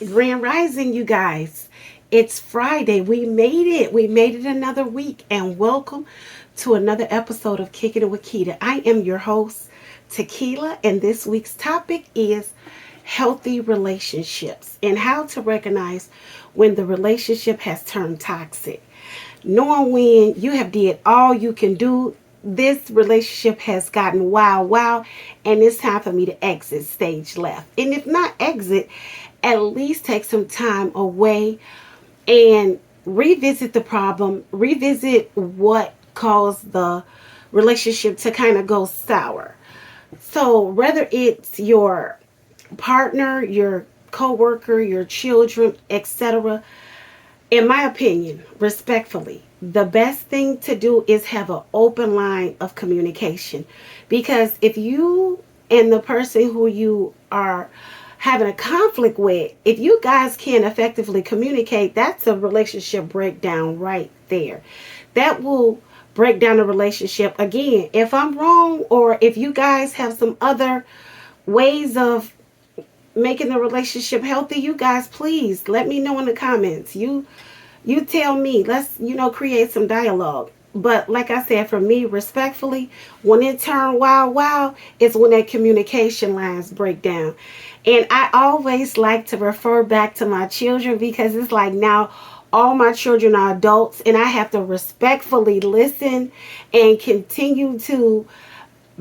Grand Rising, you guys. It's Friday. We made it. We made it another week. And welcome to another episode of Kicking It with Keita. I am your host, Tequila. And this week's topic is healthy relationships and how to recognize when the relationship has turned toxic. Knowing when you have did all you can do, this relationship has gotten wow, and it's time for me to exit stage left. And if not exit, at least take some time away and revisit the problem, revisit what caused the relationship to kind of go sour. So, whether it's your partner, your coworker, your children, etc., in my opinion, respectfully, the best thing to do is have an open line of communication. Because if you and the person who you are having a conflict with, if you guys can't effectively communicate, that's a relationship breakdown right there. That will break down a relationship. Again, if I'm wrong, or if you guys have some other ways of making the relationship healthy, you guys please let me know in the comments. You tell me. Let's create some dialogue. But like I said, for me, respectfully, when it turned wow, it's when that communication lines break down. And I always like to refer back to my children, because it's like now all my children are adults and I have to respectfully listen and continue to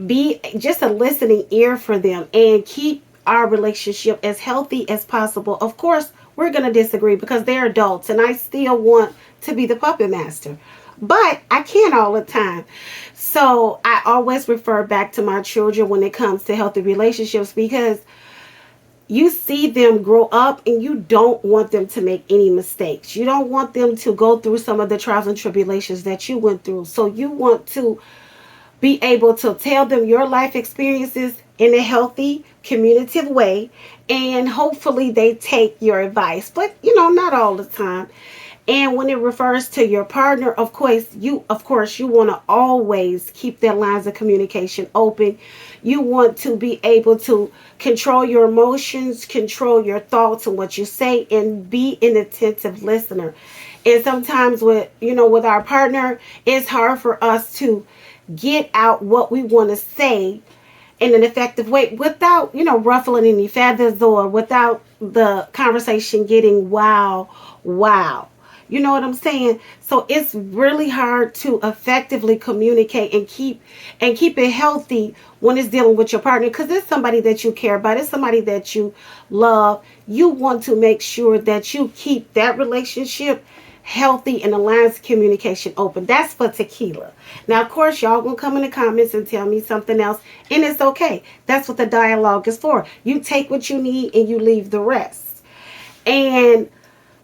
be just a listening ear for them and keep our relationship as healthy as possible. Of course, we're going to disagree because they're adults and I still want to be the puppet master. But I can't all the time. So I always refer back to my children when it comes to healthy relationships, because you see them grow up and you don't want them to make any mistakes. You don't want them to go through some of the trials and tribulations that you went through. So you want to be able to tell them your life experiences in a healthy, communicative way, and hopefully they take your advice. But not all the time. And when it refers to your partner, of course you want to always keep their lines of communication open. You want to be able to control your emotions, control your thoughts and what you say, and be an attentive listener. And sometimes with our partner, it's hard for us to get out what we want to say in an effective way without, ruffling any feathers, or without the conversation getting wow. You know what I'm saying? So it's really hard to effectively communicate and keep it healthy when it's dealing with your partner, because it's somebody that you care about. It's somebody that you love. You want to make sure that you keep that relationship healthy and the lines of communication open. That's for tequila. Now, of course, y'all gonna come in the comments and tell me something else, and it's okay. That's what the dialogue is for. You take what you need and you leave the rest. And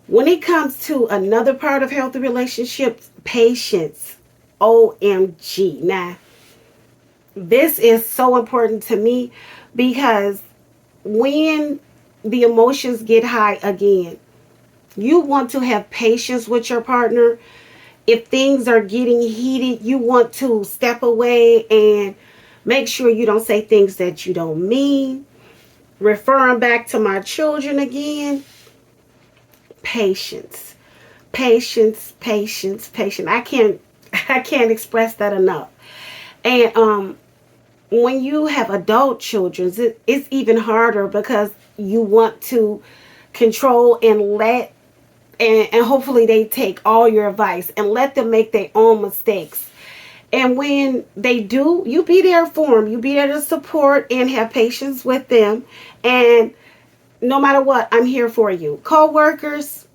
when it comes to another part of healthy relationships, patience. OMG. Now, this is so important to me, because when the emotions get high again, you want to have patience with your partner. If things are getting heated, you want to step away and make sure you don't say things that you don't mean. Referring back to my children again, patience. Patience. I can't express that enough. And when you have adult children, it's even harder, because you want to control and and hopefully they take all your advice and let them make their own mistakes. And when they do, you be there for them. You be there to support and have patience with them. And no matter what, I'm here for you. Co-workers,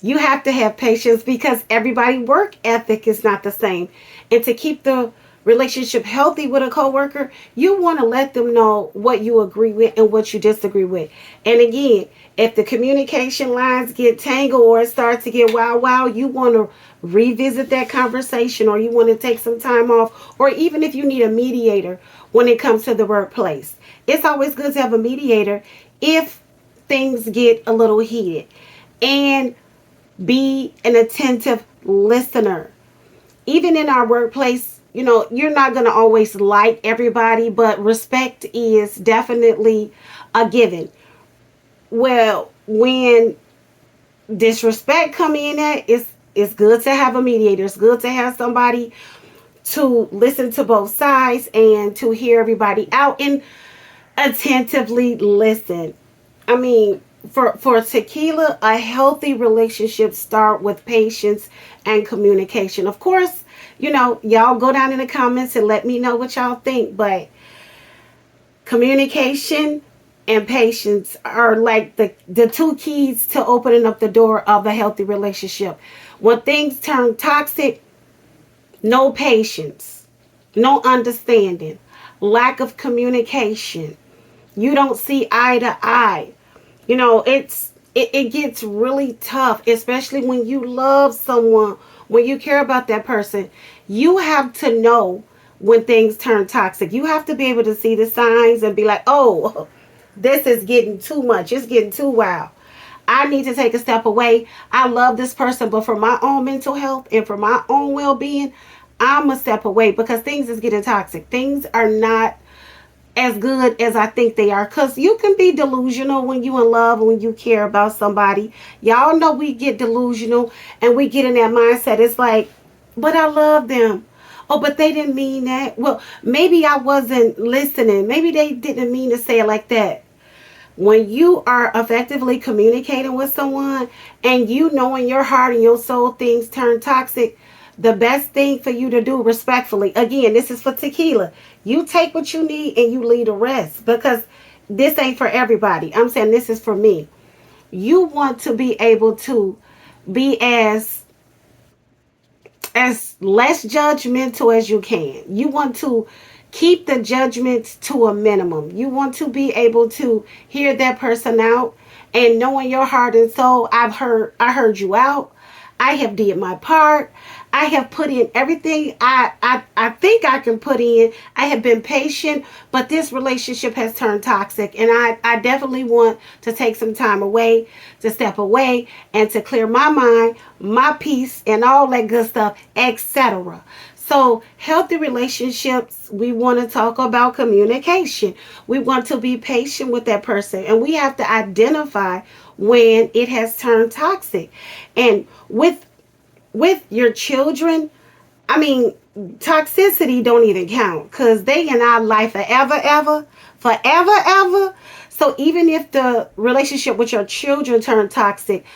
you have to have patience, because everybody work ethic is not the same. And to keep the relationship healthy with a coworker, you want to let them know what you agree with and what you disagree with. And again, if the communication lines get tangled or it starts to get wow, you want to revisit that conversation, or you want to take some time off, or even if you need a mediator when it comes to the workplace. It's always good to have a mediator if things get a little heated. And be an attentive listener. Even in our workplace, you're not going to always like everybody, but respect is definitely a given. Well, when disrespect come in, at it's good to have a mediator. It's good to have somebody to listen to both sides and to hear everybody out and attentively listen. I mean, for tequila, a healthy relationship start with patience and communication. Of course, y'all go down in the comments and let me know what y'all think, but communication and patience are like the two keys to opening up the door of a healthy relationship. When things turn toxic, no patience, no understanding, lack of communication, you don't see eye to eye. It gets really tough, especially when you love someone, when you care about that person. You have to know when things turn toxic. You have to be able to see the signs and be like, oh, this is getting too much. It's getting too wild. I need to take a step away. I love this person, but for my own mental health and for my own well-being, I'm a step away because things is getting toxic. Things are not as good as I think they are. Because you can be delusional when you in love and when you care about somebody. Y'all know we get delusional and we get in that mindset. It's like, but I love them. Oh, but they didn't mean that. Well, maybe I wasn't listening. Maybe they didn't mean to say it like that. When you are effectively communicating with someone and you know in your heart and your soul things turn toxic, the best thing for you to do respectfully, again, this is for tequila, you take what you need and you leave the rest, because this ain't for everybody. I'm saying this is for me. You want to be able to be as less judgmental as you can. You want to keep the judgments to a minimum. You want to be able to hear that person out and know in your heart and soul, I heard you out. I have did my part. I have put in everything I think I can put in. I have been patient, but this relationship has turned toxic. And I definitely want to take some time away, to step away, and to clear my mind, my peace, and all that good stuff, etc. So, healthy relationships, we want to talk about communication. We want to be patient with that person, and we have to identify when it has turned toxic. And with your children, I mean, toxicity don't even count because they in our life forever. So even if the relationship with your children turn toxic,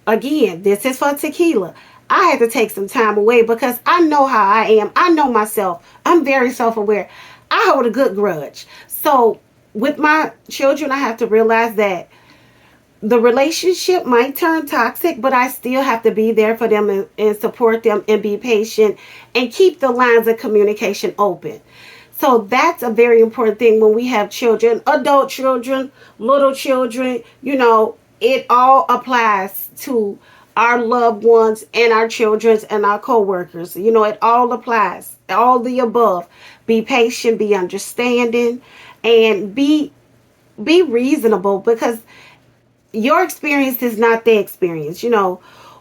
again, this is for tequila. I had to take some time away because I know how I am. I know myself. I'm very self-aware. I hold a good grudge. So with my children, I have to realize that the relationship might turn toxic, but I still have to be there for them and support them and be patient and keep the lines of communication open. So that's a very important thing when we have children, adult children, little children, it all applies to our loved ones and our children's and our co-workers. It all applies, all the above. Be patient, be understanding, and be reasonable, because your experience is not their experience.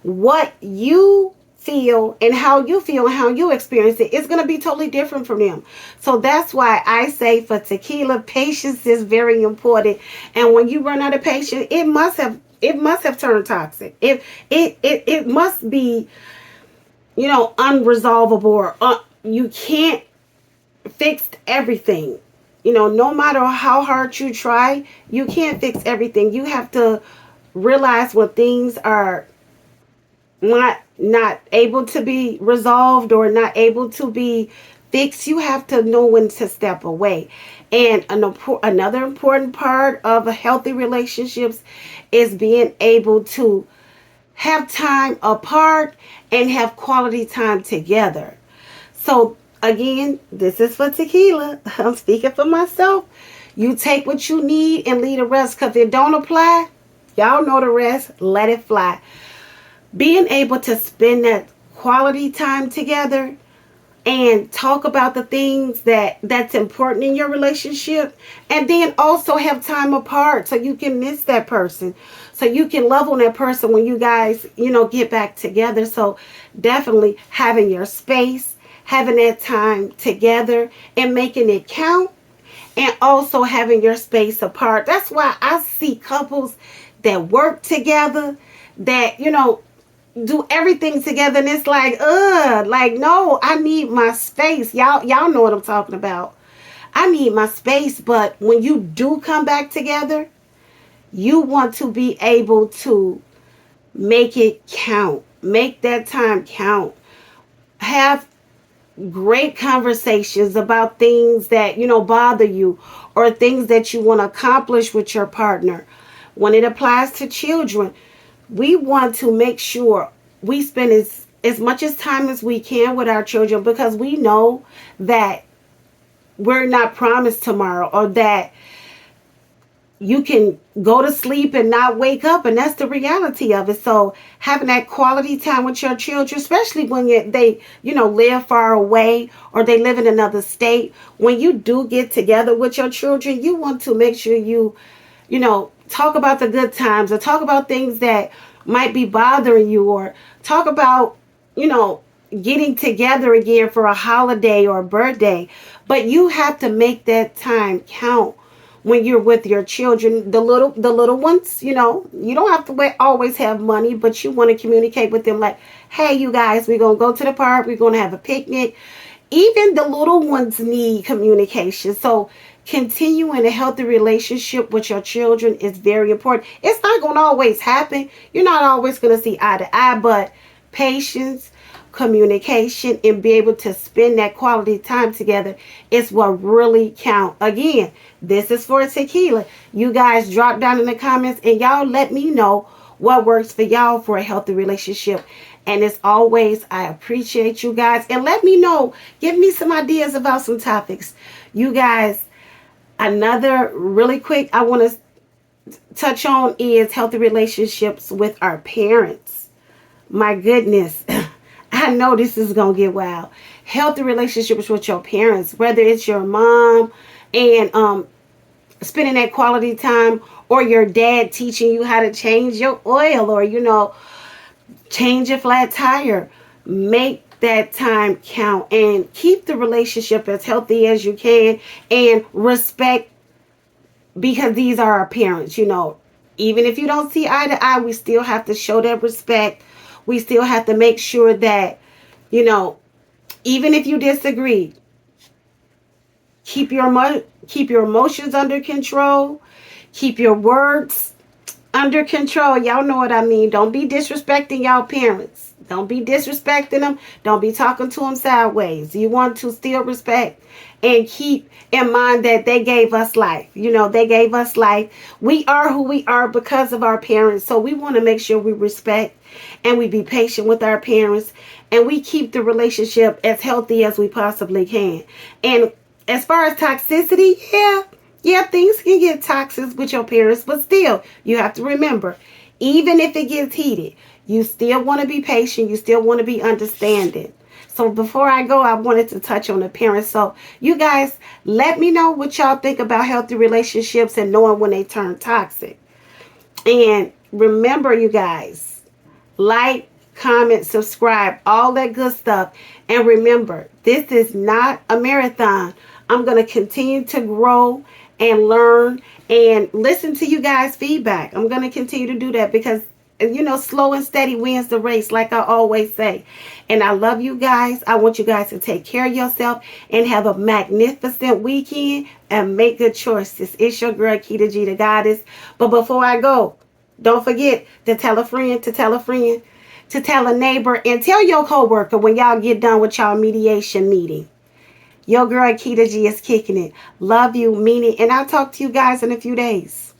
What you feel and how you experience it is going to be totally different from them. So that's why I say for tequila, patience is very important. And when you run out of patience, it must have turned toxic. It must be, unresolvable, or you can't fix everything. No matter how hard you try, you can't fix everything. You have to realize when things are not able to be resolved or not able to be fixed. You have to know when to step away. And another important part of a healthy relationships is being able to have time apart and have quality time together. So again, this is for tequila. I'm speaking for myself. You take what you need and leave the rest, because if it don't apply, y'all know the rest. Let it fly. Being able to spend that quality time together and talk about the things that's important in your relationship, and then also have time apart so you can miss that person, so you can love on that person when you guys get back together. So definitely having your space, having that time together and making it count, and also having your space apart. That's why I see couples that work together, that, do everything together, and it's like no, I need my space. Y'all know what I'm talking about. I need my space. But when you do come back together, you want to be able to make it count. Make that time count. Have great conversations about things that, bother you, or things that you want to accomplish with your partner. When it applies to children, we want to make sure we spend as much as time as we can with our children, because we know that we're not promised tomorrow, or that you can go to sleep and not wake up, and that's the reality of it. So having that quality time with your children, especially when they live far away, or they live in another state, when you do get together with your children, you want to make sure you talk about the good times, or talk about things that might be bothering you, or talk about getting together again for a holiday or a birthday. But you have to make that time count when you're with your children, the little ones. You don't have to always have money, but you want to communicate with them like, hey, you guys, we're going to go to the park, we're going to have a picnic. Even the little ones need communication. So continuing a healthy relationship with your children is very important. It's not going to always happen. You're not always going to see eye to eye, but patience, communication, and be able to spend that quality time together is what really count. Again, this is for tequila. You guys drop down in the comments and y'all let me know what works for y'all for a healthy relationship. And as always, I appreciate you guys, and let me know, give me some ideas about some topics. You guys, another really quick I want to touch on is healthy relationships with our parents. My goodness. I know this is going to get wild. Healthy relationships with your parents, whether it's your mom and spending that quality time, or your dad teaching you how to change your oil, or, change a flat tire. Make that time count and keep the relationship as healthy as you can, and respect, because these are our parents. Even if you don't see eye to eye, we still have to show that respect. We still have to make sure that, even if you disagree, keep your emotions under control. Keep your words under control. Y'all know what I mean. Don't be disrespecting y'all parents. Don't be disrespecting them. Don't be talking to them sideways. You want to still respect and keep in mind that they gave us life. They gave us life. We are who we are because of our parents. So we want to make sure we respect and we be patient with our parents, and we keep the relationship as healthy as we possibly can. And as far as toxicity, yeah, things can get toxic with your parents, but still, you have to remember, even if it gets heated, you still want to be patient. You still want to be understanding. So before I go, I wanted to touch on the parents. So you guys, let me know what y'all think about healthy relationships and knowing when they turn toxic. And remember, you guys, like, comment, subscribe, all that good stuff. And remember, this is not a marathon. I'm going to continue to grow and learn and listen to you guys' feedback. I'm going to continue to do that because, slow and steady wins the race, like I always say. And I love you guys. I want you guys to take care of yourself and have a magnificent weekend and make good choices. It's your girl, Keita G, the Goddess. But before I go, don't forget to tell a friend, to tell a friend, to tell a neighbor, and tell your coworker when y'all get done with y'all mediation meeting. Your girl, Keita G, is kicking it. Love you, mean it. And I'll talk to you guys in a few days.